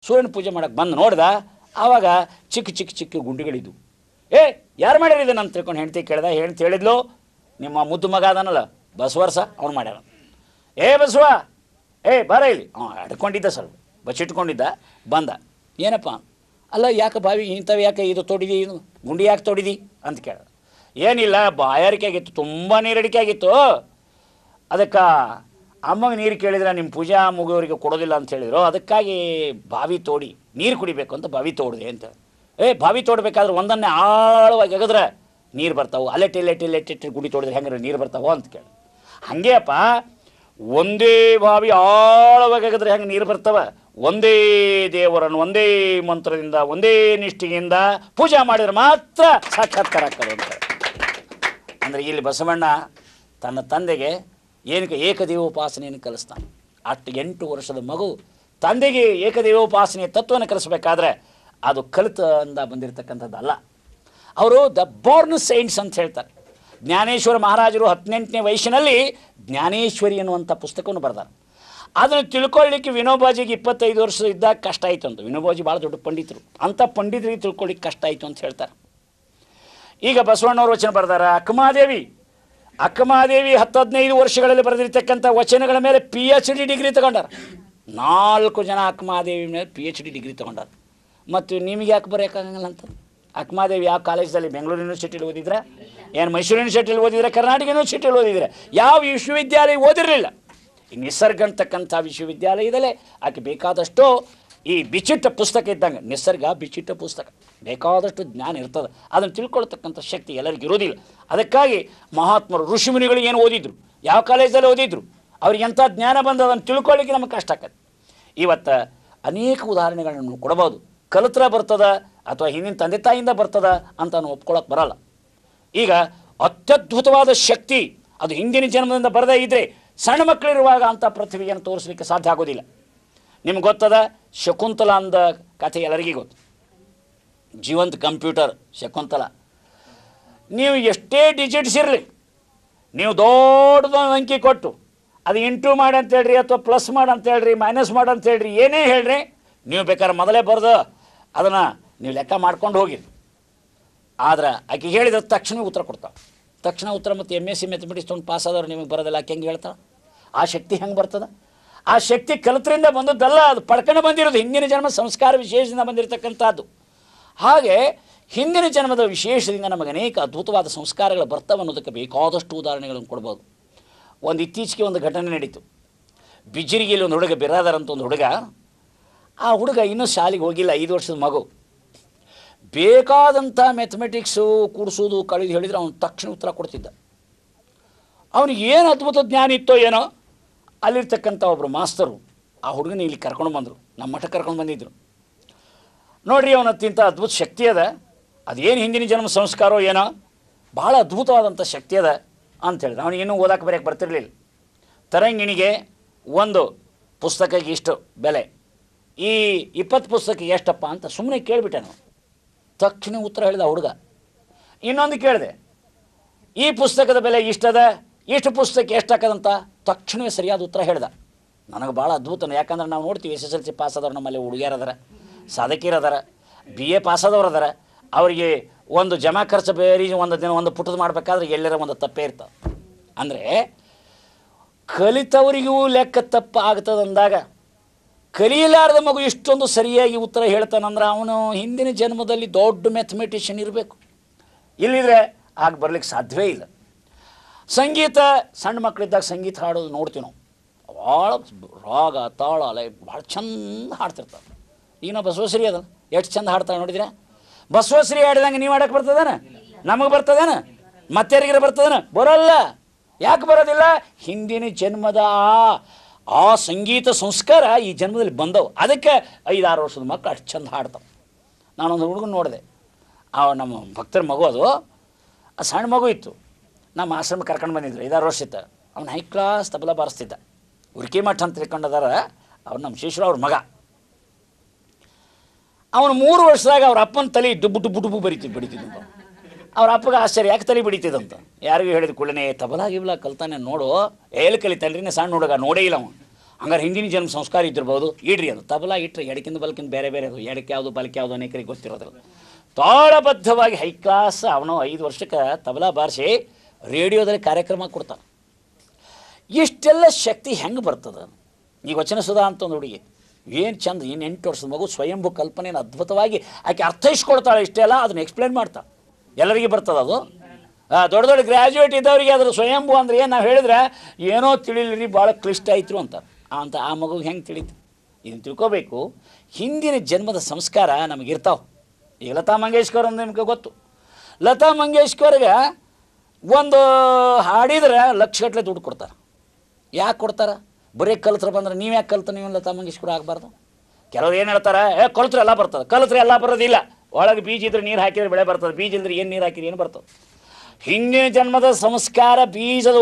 ಸೂರ್ಯನ ಪೂಜೆ ಮಾಡೋಕ್ಕೆ ಬಂದು ನೋಡ್ದ. ಆವಾಗ ಚಿಕ್ಕ ಚಿಕ್ಕ ಚಿಕ್ಕ ಗುಂಡಿಗಳಿದ್ವು. ಯಾರು ಮಾಡ್ಯಾರ ಇದನ್ನು ಅಂತ ತಿಳ್ಕೊಂಡು ಹೆಂಡ್ತಿ ಕೇಳ್ದ. ಹೆಂಡ್ತಿ ಹೇಳಿದ್ಲು, ನಿಮ್ಮ ಮುದ್ದು ಮಗ ಅದನ್ನಲ್ಲ ಬಸವರ್ಸ ಅವ್ನು ಮಾಡ್ಯಾರ. ಬಸವ ಬಾರ ಇಲ್ಲಿ. ಅಡ್ಕೊಂಡಿದ್ದ, ಸ್ವಲ್ಪ ಬಚ್ಚಿಟ್ಕೊಂಡಿದ್ದ. ಬಂದ. ಏನಪ್ಪ, ಅಲ್ಲ ಯಾಕೆ ಬಾವಿ ಇಂಥವು ಯಾಕೆ ಇದು ತೋಡಿದಿ, ಇದು ಗುಂಡಿ ಯಾಕೆ ತೋಡಿದಿ ಅಂತ ಕೇಳ್ದ. ಏನಿಲ್ಲ, ಬಾಯಾರಿಕೆ ಆಗಿತ್ತು, ತುಂಬ ನೀರಡಿಕೆ ಆಗಿತ್ತು. ಅದಕ್ಕೆ ಅಮ್ಮಗೆ ನೀರು ಕೇಳಿದ್ರೆ ನಿಮ್ಮ ಪೂಜಾ ಮುಗಿಯೋರಿಗೆ ಕೊಡೋದಿಲ್ಲ ಅಂತ ಹೇಳಿದ್ರು. ಅದಕ್ಕಾಗಿ ಬಾವಿ ತೋಡಿ ನೀರು ಕುಡಿಬೇಕು ಅಂತ ಬಾವಿ ತೋಡಿದೆ ಅಂತ. ಬಾವಿ ತೋಡಬೇಕಾದ್ರೆ ಒಂದನ್ನೇ ಆಳವಾಗಿ ಎಗದ್ರೆ ನೀರು ಬರ್ತಾವೆ. ಅಲ್ಲೆಟ್ಟಿಟ್ಟು ಗುಡಿ ತೋಡಿದ್ರೆ ಹೆಂಗಾರೆ ನೀರು ಬರ್ತಾವೋ ಅಂತ ಕೇಳಿ. ಹಾಗೆ ಅಪ್ಪ, ಒಂದೇ ಬಾವಿ ಆಳವಾಗಿ ಎಗದ್ರೆ ಹೆಂಗೆ ನೀರು ಬರ್ತಾವ, ಒಂದೇ ದೇವರನ್ನು ಒಂದೇ ಮಂತ್ರದಿಂದ ಒಂದೇ ನಿಷ್ಠೆಯಿಂದ ಪೂಜೆ ಮಾಡಿದ್ರೆ ಮಾತ್ರ ಸಾಕ್ಷಾತ್ಕಾರ ಆಗ್ತದೆ ಅಂತ. ಅಂದರೆ ಇಲ್ಲಿ ಬಸವಣ್ಣ ತನ್ನ ತಂದೆಗೆ ಏನಕ್ಕೆ ಏಕದೇವೋಪಾಸನೆಯನ್ನು ಕಲಿಸ್ತಾನೆ. ಅಷ್ಟು 8 ವರ್ಷದ ಮಗು ತಂದೆಗೆ ಏಕದೇವೋಪಾಸನೆಯ ತತ್ವವನ್ನು ಕಲಿಸ್ಬೇಕಾದ್ರೆ ಅದು ಕಲಿತಂದ ಬಂದಿರತಕ್ಕಂಥದ್ದಲ್ಲ. ಅವರು ದ ಬೋರ್ನ್ ಸೈನ್ಸ್ ಅಂತ ಹೇಳ್ತಾರೆ. ಜ್ಞಾನೇಶ್ವರ ಮಹಾರಾಜರು 18ನೇ ವಯಸ್ಸಿನಲ್ಲಿ ಜ್ಞಾನೇಶ್ವರಿ ಅನ್ನುವಂಥ ಪುಸ್ತಕವನ್ನು ಬರೆದಾರೆ. ಅದನ್ನು ತಿಳ್ಕೊಳ್ಳಿಕ್ಕೆ ವಿನೋಬಾಜಿಗೆ 25 ವರ್ಷ ಇದ್ದಾಗ ಕಷ್ಟ ಆಯಿತು ಅಂತ. ವಿನೋಬಾಜಿ ಭಾಳ ದೊಡ್ಡ ಪಂಡಿತರು, ಅಂಥ ಪಂಡಿತರಿಗೆ ತಿಳ್ಕೊಳ್ಳಿಕ್ಕೆ ಕಷ್ಟ ಆಯಿತು ಅಂತ ಹೇಳ್ತಾರೆ. ಈಗ ಬಸವಣ್ಣವ್ರ ವಚನ ಬರೆದಾರ. ಅಕ್ಕಮಹಾದೇವಿ 10-15 ವರ್ಷಗಳಲ್ಲಿ ಬರೆದಿರ್ತಕ್ಕಂಥ ವಚನಗಳ ಮೇಲೆ PhD ಡಿಗ್ರಿ ತಗೊಂಡಾರ. 4 ಜನ ಅಕ್ಕಮಹಾದೇವಿ ಮೇಲೆ PhD ಡಿಗ್ರಿ ತಗೊಂಡಾರ. ಮತ್ತು ನಿಮಗೆ ಯಾಕೆ ಬರೆಯೋಕ್ಕಾಗಲ್ಲ ಅಂತ? ಅಕ್ಕಮಹಾದೇವಿ ಯಾವ ಕಾಲೇಜಲ್ಲಿ, ಬೆಂಗಳೂರು ಯೂನಿವರ್ಸಿಟಿಲಿ ಓದಿದ್ರೆ, ಏನು ಮೈಸೂರು ಯೂನಿವರ್ಸಿಟಿಲಿ ಓದಿದ್ರೆ, ಕರ್ನಾಟಕ ಯೂನಿವರ್ಸಿಟಿಲಿ ಓದಿದ್ರೆ, ಯಾವ ವಿಶ್ವವಿದ್ಯಾಲಯ ಓದಿರಲಿಲ್ಲ. ಈ ನಿಸರ್ಗ ಅಂತಕ್ಕಂಥ ವಿಶ್ವವಿದ್ಯಾಲಯದಲ್ಲೇ ಆಕೆ ಬೇಕಾದಷ್ಟು ಈ ಬಿಚ್ಚಿಟ್ಟ ಪುಸ್ತಕ ಇದ್ದಂಗೆ, ನಿಸರ್ಗ ಬಿಚ್ಚಿಟ್ಟ ಪುಸ್ತಕ, ಬೇಕಾದಷ್ಟು ಜ್ಞಾನ ಇರ್ತದೆ. ಅದನ್ನು ತಿಳ್ಕೊಳ್ತಕ್ಕಂಥ ಶಕ್ತಿ ಎಲ್ಲರಿಗೂ ಇರೋದಿಲ್ಲ. ಅದಕ್ಕಾಗಿ ಮಹಾತ್ಮರು ಋಷಿಮುನಿಗಳು ಏನು ಓದಿದ್ರು, ಯಾವ ಕಾಲೇಜಲ್ಲಿ ಓದಿದ್ರು, ಅವ್ರಿಗೆ ಎಂಥ ಜ್ಞಾನ ಬಂದು ಅದನ್ನು ತಿಳ್ಕೊಳ್ಳಿಕ್ಕೆ ನಮಗೆ ಕಷ್ಟ ಆಕತ್ತೆ. ಇವತ್ತು ಅನೇಕ ಉದಾಹರಣೆಗಳನ್ನು ಕೊಡ್ಬೋದು. ಕಲಿತ್ರ ಬರ್ತದ ಅಥವಾ ಹಿಂದಿನ ತಂದೆ ತಾಯಿಯಿಂದ ಬರ್ತದ ಅಂತ ನಾವು ಒಪ್ಕೊಳ್ಳೋಕೆ ಬರಲ್ಲ. ಈಗ ಅತ್ಯದ್ಭುತವಾದ ಶಕ್ತಿ ಅದು ಹಿಂದಿನ ಜನ್ಮದಿಂದ ಬರದೇ ಇದ್ದರೆ ಸಣ್ಣ ಮಕ್ಕಳಿರುವಾಗ ಅಂಥ ಪ್ರತಿಭೆಯನ್ನು ತೋರಿಸಲಿಕ್ಕೆ ಸಾಧ್ಯ ಆಗೋದಿಲ್ಲ. ನಿಮ್ಗೆ ಗೊತ್ತದ ಶಕುಂತಲ ಅಂದ ಕಥೆ ಎಲ್ಲರಿಗೂ ಗೊತ್ತು. ಜೀವಂತ ಕಂಪ್ಯೂಟರ್ ಶಕುಂತಲ. ನೀವು ಎಷ್ಟೇ ಡಿಜಿಟ್ಸ್ ಇರಲಿ, ನೀವು ದೊಡ್ಡದೊಂದು ಅಂಕಿ ಕೊಟ್ಟು ಅದು ಇಂಟು ಮಾಡಿ ಅಂತ ಹೇಳ್ರಿ, ಅಥವಾ ಪ್ಲಸ್ ಮಾಡಿ ಅಂತ ಹೇಳ್ರಿ, ಮೈನಸ್ ಮಾಡಿ ಅಂತ ಹೇಳ್ರಿ, ಏನೇ ಹೇಳ್ರಿ, ನೀವು ಬೇಕಾದ್ರೆ ಮೊದಲೇ ಬರೆದು ಅದನ್ನು ನೀವು ಲೆಕ್ಕ ಮಾಡ್ಕೊಂಡು ಹೋಗಿರಿ. ಆದ್ರೆ ಆಕೆ ಹೇಳಿದ್ರೆ ತಕ್ಷಣ ಉತ್ತರ ಕೊಡ್ತಾವೆ. ತಕ್ಷಣ ಉತ್ತರ. ಮತ್ತು MSc ಮ್ಯಾಥಮೆಟಿಕ್ಸ್ ತೊಗೊಂಡು ಪಾಸ್ ಆದವ್ರು ನಿಮಗೆ ಬರೋದಿಲ್ಲ, ಆಕೆ ಹೆಂಗೆ ಹೇಳ್ತಾಳೆ? ಆ ಶಕ್ತಿ ಹೆಂಗೆ ಬರ್ತದೆ? ಆ ಶಕ್ತಿ ಕಲಿತರಿಂದ ಬಂದದ್ದಲ್ಲ, ಅದು ಪಡ್ಕೊಂಡು ಬಂದಿರೋದು, ಹಿಂದಿನ ಜನ್ಮ ಸಂಸ್ಕಾರ ವಿಶೇಷದಿಂದ ಬಂದಿರತಕ್ಕಂಥದ್ದು. ಹಾಗೆ ಹಿಂದಿನ ಜನ್ಮದ ವಿಶೇಷದಿಂದ ನಮಗೆ ಅನೇಕ ಅದ್ಭುತವಾದ ಸಂಸ್ಕಾರಗಳು ಬರ್ತವೆ ಅನ್ನೋದಕ್ಕೆ ಬೇಕಾದಷ್ಟು ಉದಾಹರಣೆಗಳನ್ನು ಕೊಡ್ಬೋದು. ಇತ್ತೀಚೆಗೆ ಒಂದು ಘಟನೆ ನಡೀತು. ಬಿಜಿರಿಗೆಯಲ್ಲಿ ಒಂದು ಹುಡುಗ, ಬಿರಾದರ್ ಅಂತ ಒಂದು ಹುಡುಗ, ಆ ಹುಡುಗ ಇನ್ನೂ ಶಾಲೆಗೆ ಹೋಗಿಲ್ಲ, 5 ವರ್ಷದ ಮಗು. ಬೇಕಾದಂಥ ಮ್ಯಾಥಮೆಟಿಕ್ಸು ಕೂಡಿಸೋದು ಕಳೆದು ಹೇಳಿದರೆ ಅವನು ತಕ್ಷಣ ಉತ್ತರ ಕೊಡ್ತಿದ್ದ. ಅವನಿಗೆ ಏನು ಅದ್ಭುತ ಜ್ಞಾನ ಇತ್ತೋ ಏನೋ. ಅಲ್ಲಿರ್ತಕ್ಕಂಥ ಒಬ್ಬರು ಮಾಸ್ತರು ಆ ಹುಡುಗನ ಇಲ್ಲಿ ಕರ್ಕೊಂಡು ಬಂದರು, ನಮ್ಮ ಮಠಕ್ಕೆ ಕರ್ಕೊಂಡು ಬಂದಿದ್ದರು. ನೋಡಿರಿ, ಅವನತ್ತಿಂಥ ಅದ್ಭುತ ಶಕ್ತಿ ಅದ, ಅದೇನು ಹಿಂದಿನ ಜನ್ಮ ಸಂಸ್ಕಾರೋ ಏನೋ, ಭಾಳ ಅದ್ಭುತವಾದಂಥ ಶಕ್ತಿ ಅದ ಅಂತ ಹೇಳಿದ. ಅವನಿಗೆ ಇನ್ನೂ ಓದಕ್ಕೆ ಬರೆಯೋಕ್ಕೆ ಬರ್ತಿರಲಿಲ್ಲ. ತರಂಗಿಣಿಗೆ ಒಂದು ಪುಸ್ತಕಕ್ಕೆ ಇಷ್ಟು ಬೆಲೆ, ಈ 20 ಪುಸ್ತಕಕ್ಕೆ ಎಷ್ಟಪ್ಪ ಅಂತ ಸುಮ್ಮನೆ ಕೇಳಿಬಿಟ್ಟೆ ನಾವು. ತಕ್ಷಣ ಉತ್ತರ ಹೇಳಿದ ಹುಡುಗ. ಇನ್ನೊಂದು ಕೇಳಿದೆ, ಈ ಪುಸ್ತಕದ ಬೆಲೆ ಇಷ್ಟದ, ಇಷ್ಟು ಪುಸ್ತಕ ಎಷ್ಟಾಕದಂತ ತಕ್ಷಣವೇ ಸರಿಯಾದ ಉತ್ತರ ಹೇಳ್ದ. ನನಗೆ ಭಾಳ ಅದ್ಭುತ. ಯಾಕಂದ್ರೆ ನಾವು ನೋಡ್ತೀವಿ SSLC ಪಾಸ್ ಆದವ್ರು ನಮ್ಮಲ್ಲಿ ಹುಡುಗಿಯರು ಅದಾರ, ಸಾಧಕಿಯರು ಅದಾರ, BA ಪಾಸ್ ಆದವ್ರು ಅದಾರ. ಅವರಿಗೆ ಒಂದು ಜಮಾ ಖರ್ಚು ಬೇರೆ, ಒಂದು ದಿನ ಒಂದು ಪುಟದ ಮಾಡಬೇಕಾದ್ರೆ ಎಲ್ಲರ ಒಂದು ತಪ್ಪೇ ಇರ್ತವೆ. ಅಂದರೆ ಕಲಿತವರಿಗೂ ಲೆಕ್ಕ ತಪ್ಪು ಆಗ್ತದೆ ಅಂದಾಗ, ಕಲಿಯಲಾರದ ಮಗು ಇಷ್ಟೊಂದು ಸರಿಯಾಗಿ ಉತ್ತರ ಹೇಳ್ತಾನಂದ್ರೆ ಅವನು ಹಿಂದಿನ ಜನ್ಮದಲ್ಲಿ ದೊಡ್ಡ ಮ್ಯಾಥಮೆಟಿಷಿಯನ್ ಇರಬೇಕು. ಇಲ್ಲಿದ್ರೆ ಆಗ ಬರ್ಲಿಕ್ಕೆ ಸಾಧ್ಯವೇ ಇಲ್ಲ. ಸಂಗೀತ, ಸಣ್ಣ ಮಕ್ಕಳಿದ್ದಾಗ ಸಂಗೀತ ಹಾಡೋದು ನೋಡ್ತೀವಿ ನಾವು. ಭಾಳ ರಾಗ ತಾಳ ಲಯ ಭಾಳ ಚಂದ ಹಾಡ್ತಿರ್ತಾರೆ. ಈಗ ನಾವು ಬಸವಶ್ರೀ ಅದ ಎಷ್ಟು ಚಂದ ಹಾಡ್ತಾರೆ ನೋಡಿದ್ರೆ. ಬಸವಶ್ರೀ ಹಾಡಿದಂಗೆ ನೀವು ಹಾಡಕ್ಕೆ ಬರ್ತದೇನ? ನಮಗೆ ಬರ್ತದೇನ? ಮತ್ತಾರಿಗಿರ ಬರ್ತದೇನ? ಬರೋಲ್ಲ. ಯಾಕೆ ಬರೋದಿಲ್ಲ? ಹಿಂದಿನ ಜನ್ಮದ ಆ ಸಂಗೀತ ಸಂಸ್ಕಾರ ಈ ಜನ್ಮದಲ್ಲಿ ಬಂದವು. ಅದಕ್ಕೆ 5-6 ವರ್ಷದ ಮಕ್ಕಳು ಅಷ್ಟು ಚಂದ ಹಾಡ್ತಾವೆ. ನಾನೊಂದು ಹುಡುಗನ ನೋಡಿದೆ, ನಮ್ಮ ಭಕ್ತರ ಮಗು, ಅದು ಸಣ್ಣ ಮಗು ಇತ್ತು. ನಮ್ಮ ಆಶ್ರಮ ಕರ್ಕೊಂಡು ಬಂದಿದ್ರು, 5-6 ವರ್ಷ ಇತ್ತು. ಅವನು ಹೈ ಕ್ಲಾಸ್ ತಬಲ ಬಾರಿಸ್ತಿದ್ದ. ಉರ್ಕಿ ಮಠ ಅಂತ ತಿಳ್ಕೊಂಡದಾರ, ಅವ್ರು ನಮ್ಮ ಶಿಷ್ಯರು, ಅವ್ರ ಮಗ. ಅವನು 3 ವರ್ಷದಾಗ ಅವ್ರ ಅಪ್ಪನ ತಲೆ ಡುಬ್ಬು ಡುಬ್ಬು ಡುಬ್ಬು ಬಡಿತಿದ್ದಂತ. ಅವ್ರ ಅಪ್ಪಗೆ ಆಶ್ಚರ್ಯ, ಯಾಕೆ ತಲೆ ಬಡಿತಿದ್ದಂತ. ಯಾರಿಗೂ ಹೇಳಿದ ಕೂಡಲೇ ತಬಲಾ ಗಿಬಲಾ ಕಲ್ತಾನೆ ನೋಡು. ಎಲ್ಲಿ ಕಲಿತಾನ್ರಿ, ಸಣ್ಣ ಹುಡುಗ ನೋಡೇ ಇಲ್ಲ ಅವನು. ಹಂಗಾರೆ ಹಿಂದಿನ ಜನ್ಮ ಸಂಸ್ಕಾರ ಇದ್ದಿರ್ಬೋದು. ಇಡ್ರಿ ಅದು ತಬಲಾ ಇಟ್ಟರೆ ಎಡಕ್ಕಿಂತ ಬಲಕ್ಕಿಂತ ಬೇರೆ ಬೇರೆ ಅದು, ಎಡಕ್ಕೆ ಯಾವುದು ಬಲಕ್ಕೆ ಯಾವುದು ಅನೇಕರಿಗೆ ಗೊತ್ತಿರೋದಿಲ್ಲ. ತಾಳಬದ್ಧವಾಗಿ ಹೈ ಕ್ಲಾಸ್ ಅವನು 5 ವರ್ಷಕ್ಕೆ ತಬಲಾ ಬಾರಿಸಿ ರೇಡಿಯೋದಲ್ಲಿ ಕಾರ್ಯಕ್ರಮ ಕೊಡ್ತಾನೆ. ಇಷ್ಟೆಲ್ಲ ಶಕ್ತಿ ಹೆಂಗೆ ಬರ್ತದೆ? ಈಗ ವಚನ ಸುಧಾ ಅಂತ ಒಂದು ಹುಡುಗಿ ಏನು ಚಂದ, ಇನ್ನು 8 ವರ್ಷದ ಮಗು ಸ್ವಯಂಭೂ ಕಲ್ಪನೆಯನ್ನು ಅದ್ಭುತವಾಗಿ ಆಕೆ ಅರ್ಥೈಸ್ಕೊಳ್ತಾಳೆ. ಇಷ್ಟೆಲ್ಲ ಅದನ್ನು ಎಕ್ಸ್ಪ್ಲೇನ್ ಮಾಡ್ತಾಳೆ, ಎಲ್ಲರಿಗೆ ಬರ್ತದೆ ಅದು. ದೊಡ್ಡ ದೊಡ್ಡ ಗ್ರ್ಯಾಜುಯೇಟ್ ಇದ್ದವರಿಗೆ ಅದ್ರ ಸ್ವಯಂಭೂ ಅಂದರೆ ಏನು ನಾವು ಹೇಳಿದ್ರೆ ಏನೋ ತಿಳಿಲಿರಿ ಭಾಳ ಕ್ಲಿಷ್ಟ ಆಯ್ತು ಅಂತ ಆ ಮಗುಗೆ ಹೆಂಗೆ ತಿಳಿತು? ಇದನ್ನು ತಿಳ್ಕೋಬೇಕು. ಹಿಂದಿನ ಜನ್ಮದ ಸಂಸ್ಕಾರ ನಮಗಿರ್ತಾವೆ. ಈಗ ಲತಾ ಮಂಗೇಶ್ಕರ್ ಅಂತ ನಿಮ್ಗೆ ಗೊತ್ತು. ಲತಾ ಮಂಗೇಶ್ಕರ್ಗೆ ಒಂದು ಹಾಡಿದ್ರೆ ಲಕ್ಷಗಟ್ಟಲೆ ದುಡ್ಡು ಕೊಡ್ತಾರೆ. ಯಾಕೆ ಕೊಡ್ತಾರೆ? ಬರೀ ಕಲ್ತ್ರ ಬಂದ್ರೆ ನೀವು ಯಾಕೆ ಕಲ್ತು ನೀವು ಲತಾ ಮಂಗೇಶ್ಕರ್ ಆಗಬಾರ್ದು? ಕೆಲವ್ರು ಏನು ಹೇಳ್ತಾರೆ, ಕಲ್ತ್ರೆ ಎಲ್ಲ ಬರ್ತದೆ. ಕಲ್ತ್ರೆ ಎಲ್ಲ ಬರೋದಿಲ್ಲ. ಒಳಗೆ ಬೀಜ ಇದ್ರೆ ನೀರು ಹಾಕಿದ್ರೆ ಬೆಳೆ ಬರ್ತದೆ, ಬೀಜ ಇಲ್ಲದ್ರೆ ಏನು ನೀರು ಹಾಕಿದ್ರೆ ಏನು ಬರ್ತದೆ? ಹಿಂದಿನ ಜನ್ಮದ ಸಂಸ್ಕಾರ ಬೀಜದ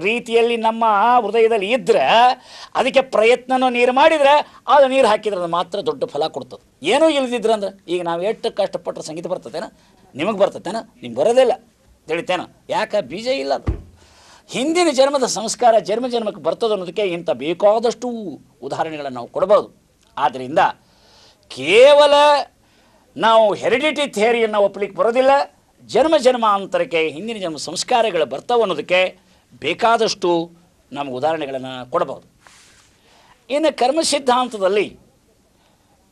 ರೀತಿಯಲ್ಲಿ ನಮ್ಮ ಹೃದಯದಲ್ಲಿ ಇದ್ದರೆ ಅದಕ್ಕೆ ಪ್ರಯತ್ನನೂ ನೀರು ಮಾಡಿದರೆ ಅದು ನೀರು ಹಾಕಿದ್ರೆ ಅದು ಮಾತ್ರ ದೊಡ್ಡ ಫಲ ಕೊಡ್ತದೆ. ಏನೂ ಇಲ್ದಿದ್ರೆ ಅಂದ್ರೆ ಈಗ ನಾವು ಎಷ್ಟು ಕಷ್ಟಪಟ್ಟರೆ ಸಂಗೀತ ಬರ್ತದೇನ? ನಿಮಗೆ ಬರ್ತದೇನ? ನಿಮ್ಗೆ ಬರೋದಿಲ್ಲ ತಿಳಿತೇನ? ಯಾಕೆ? ಬೀಜ ಇಲ್ಲ. ಅದು ಹಿಂದಿನ ಜನ್ಮದ ಸಂಸ್ಕಾರ ಜನ್ಮಕ್ಕೆ ಬರ್ತದೆ ಅನ್ನೋದಕ್ಕೆ ಇಂಥ ಬೇಕಾದಷ್ಟು ಉದಾಹರಣೆಗಳನ್ನು ನಾವು ಕೊಡ್ಬೋದು. ಆದ್ದರಿಂದ ಕೇವಲ ನಾವು ಹೆರಿಡಿಟಿ ಥಿಯರಿಯನ್ನು ಒಪ್ಪಲಿಕ್ಕೆ ಬರೋದಿಲ್ಲ. ಜನ್ಮಾಂತರಕ್ಕೆ ಹಿಂದಿನ ಜನ್ಮ ಸಂಸ್ಕಾರಗಳು ಬರ್ತಾವೆ ಅನ್ನೋದಕ್ಕೆ ಬೇಕಾದಷ್ಟು ನಮಗೆ ಉದಾಹರಣೆಗಳನ್ನು ಕೊಡಬಹುದು. ಇನ್ನು ಕರ್ಮ ಸಿದ್ಧಾಂತದಲ್ಲಿ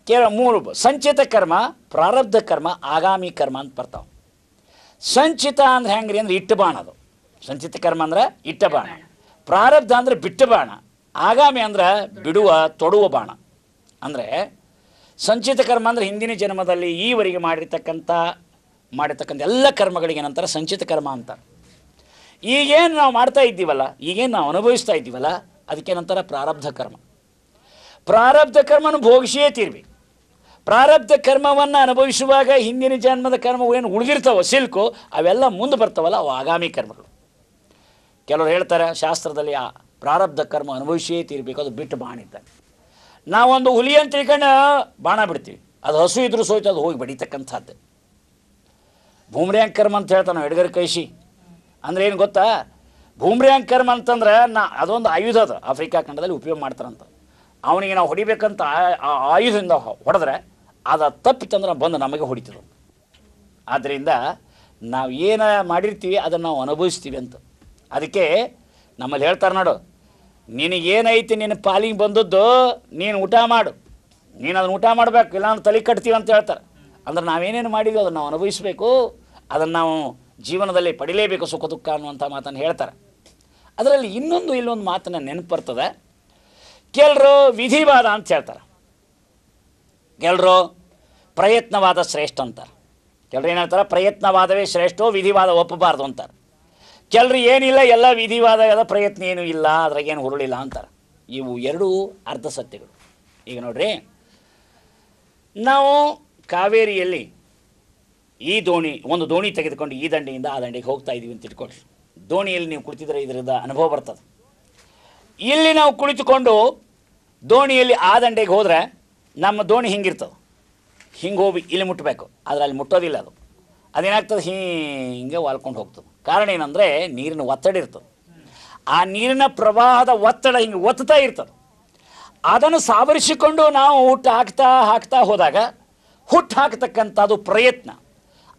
ಕೇವಲ 3 ಸಂಚಿತ ಕರ್ಮ, ಪ್ರಾರಬ್ಧ ಕರ್ಮ, ಆಗಾಮಿ ಕರ್ಮ ಅಂತ ಬರ್ತಾವೆ. ಸಂಚಿತ ಅಂದರೆ ಹೆಂಗ್ರಿ ಅಂದ್ರೆ ಇಟ್ಟು ಬಾಣ. ಅದು ಸಂಚಿತ ಕರ್ಮ ಅಂದ್ರೆ ಇಟ್ಟ ಬಾಣ, ಪ್ರಾರಬ್ಧ ಅಂದರೆ ಬಿಟ್ಟ ಬಾಣ, ಆಗಾಮಿ ಅಂದ್ರೆ ಬಿಡುವ ತೊಡುವ ಬಾಣ. ಅಂದರೆ ಸಂಚಿತ ಕರ್ಮ ಅಂದರೆ ಹಿಂದಿನ ಜನ್ಮದಲ್ಲಿ ಈವರೆಗೆ ಮಾಡಿರ್ತಕ್ಕಂಥ ಎಲ್ಲ ಕರ್ಮಗಳಿಗೆ ನಂತರ ಸಂಚಿತ ಕರ್ಮ ಅಂತ. ಈಗೇನು ನಾವು ಮಾಡ್ತಾ ಇದ್ದೀವಲ್ಲ, ಈಗೇನು ನಾವು ಅನುಭವಿಸ್ತಾ ಇದ್ದೀವಲ್ಲ, ಅದಕ್ಕೆ ನಂತರ ಪ್ರಾರಬ್ಧ ಕರ್ಮ. ಪ್ರಾರಬ್ಧ ಕರ್ಮನ ಭೋಗಿಸಿಯೇ ತೀರ್ಬೇಕು. ಪ್ರಾರಬ್ಧ ಕರ್ಮವನ್ನು ಅನುಭವಿಸುವಾಗ ಹಿಂದಿನ ಜನ್ಮದ ಕರ್ಮ ಏನು ಉಳಿದಿರ್ತಾವೋ ಸಿಲ್ಕು ಅವೆಲ್ಲ ಮುಂದೆ ಬರ್ತಾವಲ್ಲ, ಅವು ಆಗಾಮಿ ಕರ್ಮಗಳು. ಕೆಲವರು ಹೇಳ್ತಾರೆ ಶಾಸ್ತ್ರದಲ್ಲಿ ಆ ಪ್ರಾರಬ್ಧ ಕರ್ಮ ಅನುಭವಿಸಿಯೇ ತೀರಬೇಕು, ಅದು ಬಿಟ್ಟು ಬಾಣ ಇದ್ದಾಗ. ನಾವೊಂದು ಹುಲಿ ಅಂತ ತಿಳ್ಕೊಂಡು ಬಾಣ ಬಿಡ್ತೀವಿ, ಅದು ಹಸು ಇದ್ರೂ ಸೋಯ್ತು ಅದು ಹೋಗಿ ಬಡಿತಕ್ಕಂಥದ್ದು. ಭೂಮ್ರ್ಯಾಂಗ್ ಕರ್ಮ ಅಂತ ಹೇಳ್ತಾನೆ ನಾವು ಎಡಗರ ಕೈಸಿ. ಅಂದರೆ ಏನು ಗೊತ್ತಾ? ಭೂಮ್ರ್ಯಾಂಗ್ ಕರ್ಮ ಅಂತಂದ್ರೆ ಅದೊಂದು ಆಯುಧ, ಅದು ಆಫ್ರಿಕಾ ಖಂಡದಲ್ಲಿ ಉಪಯೋಗ ಮಾಡ್ತಾರಂತ. ಅವನಿಗೆ ನಾವು ಹೊಡಿಬೇಕಂತ ಆ ಆಯುಧದಿಂದ ಹೊಡೆದ್ರೆ ಅದು ತಪ್ಪಿತ್ತಂದ್ರೆ ಬಂದು ನಮಗೆ ಹೊಡಿತದೆ. ಆದ್ದರಿಂದ ನಾವು ಏನು ಮಾಡಿರ್ತೀವಿ ಅದನ್ನು ನಾವು ಅನುಭವಿಸ್ತೀವಿ ಅಂತ. ಅದಕ್ಕೆ ನಮ್ಮಲ್ಲಿ ಹೇಳ್ತಾರೆ ನೋಡು, ನಿನಗೇನೈತಿ ನಿನ್ನ ಪಾಲಿಗೆ ಬಂದದ್ದು ನೀನು ಊಟ ಮಾಡು, ನೀನು ಅದನ್ನು ಊಟ ಮಾಡಬೇಕು, ಇಲ್ಲ ಅಂದ್ರೆ ತಲೆ ಕಟ್ತೀವಿ ಅಂತ ಹೇಳ್ತಾರೆ. ಅಂದ್ರೆ ನಾವೇನೇನು ಮಾಡಿದ್ವಿ ಅದನ್ನು ನಾವು ಅನುಭವಿಸಬೇಕು, ಅದನ್ನು ನಾವು ಜೀವನದಲ್ಲಿ ಪಡಿಲೇಬೇಕು ಸುಖ ದುಃಖ ಅನ್ನುವಂಥ ಮಾತನ್ನು ಹೇಳ್ತಾರೆ. ಅದರಲ್ಲಿ ಇಲ್ಲೊಂದು ಮಾತನ್ನು ನೆನಪು ಬರ್ತದೆ. ಕೆಲರು ವಿಧಿವಾದ ಅಂತ ಹೇಳ್ತಾರೆ, ಕೆಲರು ಪ್ರಯತ್ನವಾದ ಶ್ರೇಷ್ಠ ಅಂತಾರೆ. ಕೆಲರು ಏನು ಹೇಳ್ತಾರೆ? ಪ್ರಯತ್ನವಾದವೇ ಶ್ರೇಷ್ಠ, ವಿಧಿವಾದ ಒಪ್ಪಬಾರ್ದು ಅಂತಾರೆ. ಕೆಲರು ಏನಿಲ್ಲ, ಎಲ್ಲ ವಿಧಿವಾದ ಅದ, ಪ್ರಯತ್ನ ಏನೂ ಇಲ್ಲ, ಅದ್ರಾಗೇನು ಹುರುಳಿಲ್ಲ ಅಂತಾರೆ. ಇವು 2 ಅರ್ಧ ಸತ್ಯಗಳು. ಈಗ ನೋಡ್ರಿ, ನಾವು ಕಾವೇರಿಯಲ್ಲಿ ಒಂದು ದೋಣಿ ತೆಗೆದುಕೊಂಡು ಈ ದಂಡೆಯಿಂದ ಆ ದಂಡೆಗೆ ಹೋಗ್ತಾ ಇದ್ದೀವಿ ಅಂತ ಇಟ್ಕೊಳ್ರಿ. ದೋಣಿಯಲ್ಲಿ ನೀವು ಕುಳಿತಿದ್ರೆ ಇದರಿಂದ ಅನುಭವ ಬರ್ತದೆ. ಇಲ್ಲಿ ನಾವು ಕುಳಿತುಕೊಂಡು ದೋಣಿಯಲ್ಲಿ ಆ ದಂಡೆಗೆ ಹೋದರೆ ನಮ್ಮ ದೋಣಿ ಹಿಂಗಿರ್ತದೆ, ಹಿಂಗೆ ಹೋಗಿ ಇಲ್ಲಿ ಮುಟ್ಟಬೇಕು, ಆದರೆ ಅಲ್ಲಿ ಮುಟ್ಟೋದಿಲ್ಲ. ಅದೇನಾಗ್ತದೆ? ಹಿಂಗೆ ವಾಲ್ಕೊಂಡು ಹೋಗ್ತದೆ. ಕಾರಣ ಏನಂದರೆ ನೀರಿನ ಒತ್ತಡ ಇರ್ತದೆ. ಆ ನೀರಿನ ಪ್ರವಾಹದ ಒತ್ತಡ ಹಿಂಗೆ ಒತ್ತುತ್ತಾ ಇರ್ತದೆ. ಅದನ್ನು ಸಾವರಿಸಿಕೊಂಡು ನಾವು ಹಾಕ್ತಾ ಹೋದಾಗ ಹಾಕ್ತಕ್ಕಂಥದ್ದು ಪ್ರಯತ್ನ.